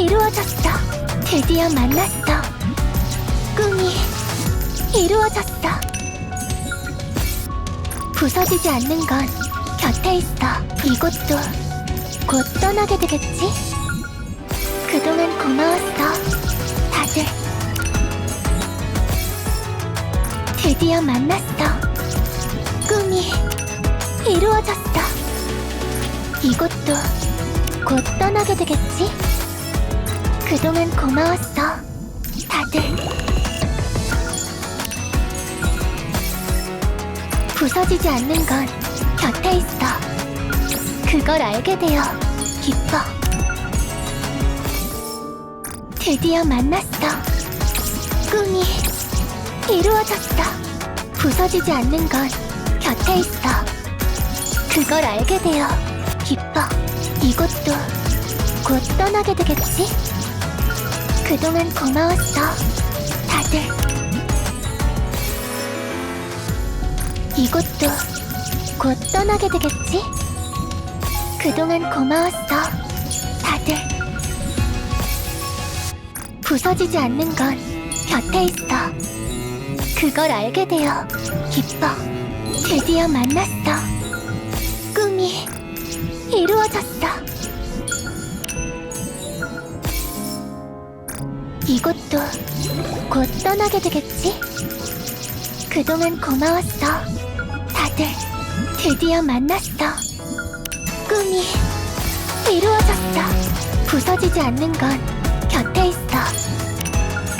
이루어졌어. 드디어 만났어. 꿈이 이루어졌어. 부서지지 않는 건 곁에 있어. 이곳도 곧 떠나게 되겠지? 그동안 고마웠어, 다들. 드디어 만났어. 꿈이 이루어졌어. 이곳도 곧 떠나게 되겠지? 그동안 고마웠어, 다들. 부서지지 않는 건 곁에 있어. 그걸 알게 되어 기뻐. 드디어 만났어. 꿈이 이루어졌어. 부서지지 않는 건 곁에 있어. 그걸 알게 되어 기뻐. 이곳도 곧 떠나게 되겠지? 그동안 고마웠어, 다들. 이곳도 곧 떠나게 되겠지? 그동안 고마웠어, 다들. 부서지지 않는 건 곁에 있어. 그걸 알게 되어 기뻐. 드디어 만났어. 꿈이 이루어졌어. 이곳도 곧 떠나게 되겠지? 그동안 고마웠어, 다들. 드디어 만났어. 꿈이 이루어졌어. 부서지지 않는 건 곁에 있어.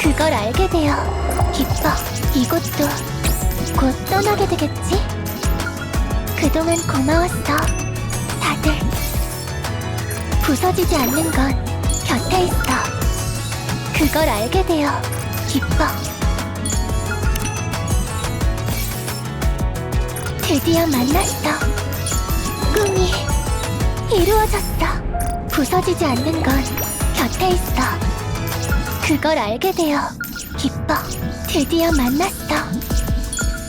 그걸 알게 되어 기뻐. 이곳도 곧 떠나게 되겠지? 그동안 고마웠어, 다들. 부서지지 않는 건 곁에 있어. 그걸 알게 되어 기뻐. 드디어 만났어. 꿈이 이루어졌어. 부서지지 않는 건 곁에 있어. 그걸 알게 되어 기뻐. 드디어 만났어.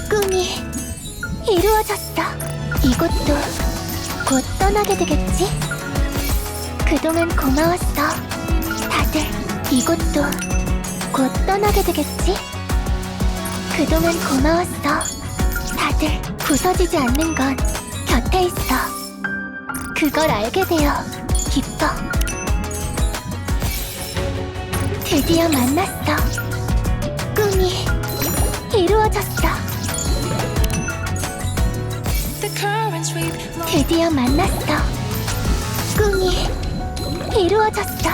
꿈이 이루어졌어. 이곳도 곧 떠나게 되겠지? 그동안 고마웠어, 다들. 이곳도 곧 떠나게 되겠지? 그동안 고마웠어, 다들. 부서지지 않는 건 곁에 있어. 그걸 알게 되어 기뻐. 드디어 만났어. 꿈이 이루어졌어. 드디어 만났어. 꿈이 이루어졌어.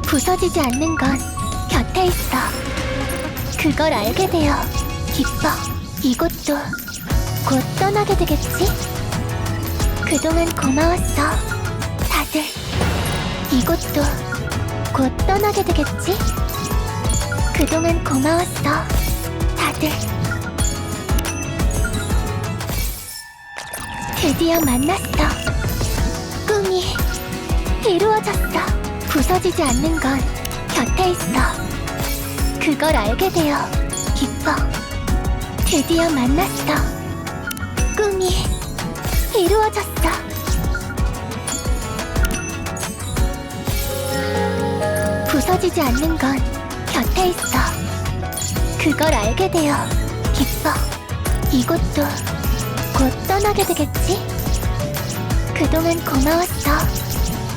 부서지지 않는 건 곁에 있어. 그걸 알게 되어 기뻐. 이곳도 곧 떠나게 되겠지? 그동안 고마웠어, 다들. 이곳도 곧 떠나게 되겠지? 그동안 고마웠어, 다들. 드디어 만났어. 꿈이 이루어졌어. 부서지지 않는 건 곁에 있어. 그걸 알게 되어 기뻐. 드디어 만났어. 꿈이 이루어졌어. 부서지지 않는 건 곁에 있어. 그걸 알게 되어 기뻐. 이곳도 곧 떠나게 되겠지? 그동안 고마웠어,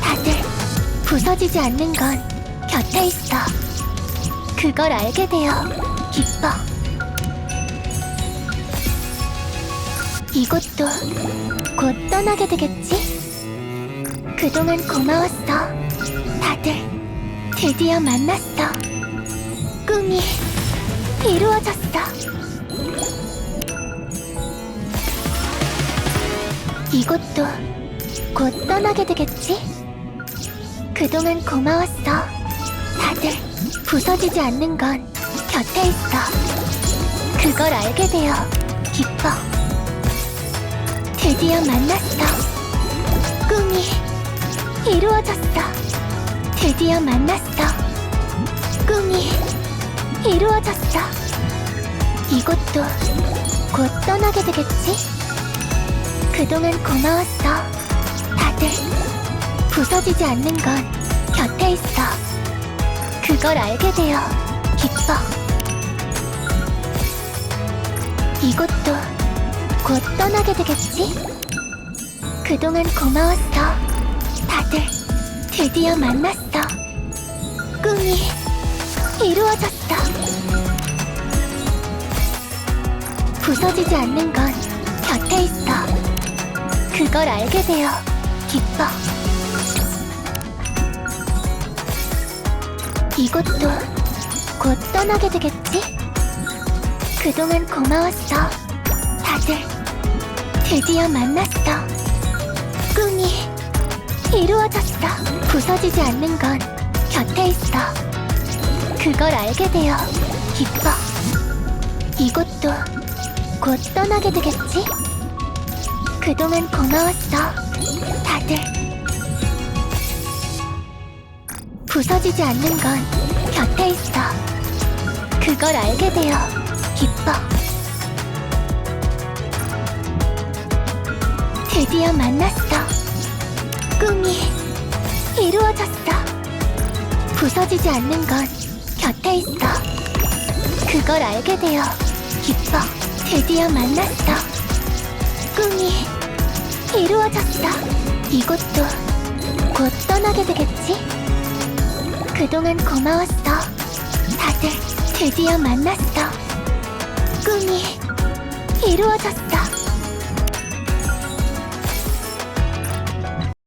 다들. 부서지지 않는 건 곁에 있어. 그걸 알게 되어 기뻐. 이곳도 곧 떠나게 되겠지? 그동안 고마웠어, 다들. 드디어 만났어. 꿈이 이루어졌어. 이곳도 곧 떠나게 되겠지? 그동안 고마웠어, 다들. 부서지지 않는 건 곁에 있어. 그걸 알게 되어 기뻐. 드디어 만났어. 꿈이 이루어졌어. 드디어 만났어. 꿈이 이루어졌어. 이곳도 곧 떠나게 되겠지? 그동안 고마웠어, 다들. 부서지지 않는 건 곁에 있어. 그걸 알게 되어 기뻐. 이곳도 곧 떠나게 되겠지? 그동안 고마웠어. 다들 드디어 만났어. 꿈이 이루어졌어. 부서지지 않는 건 곁에 있어. 그걸 알게 되어 기뻐. 이곳도 곧 떠나게 되겠지? 그동안 고마웠어. 다들 드디어 만났어. 꿈이 이루어졌어. 부서지지 않는 건 곁에 있어. 그걸 알게 되어 기뻐. 이곳도 곧 떠나게 되겠지? 그동안 고마웠어. 다들 부서지지 않는 건 곁에 있어. 그걸 알게 되어 기뻐. 드디어 만났어. 꿈이 이루어졌어. 부서지지 않는 건 곁에 있어. 그걸 알게 되어 기뻐. 드디어 만났어. 꿈이 이루어졌어. 이곳도 곧 떠나게 되겠지? 그동안 고마웠어. 다들 드디어 만났어. 꿈이 이루어졌어.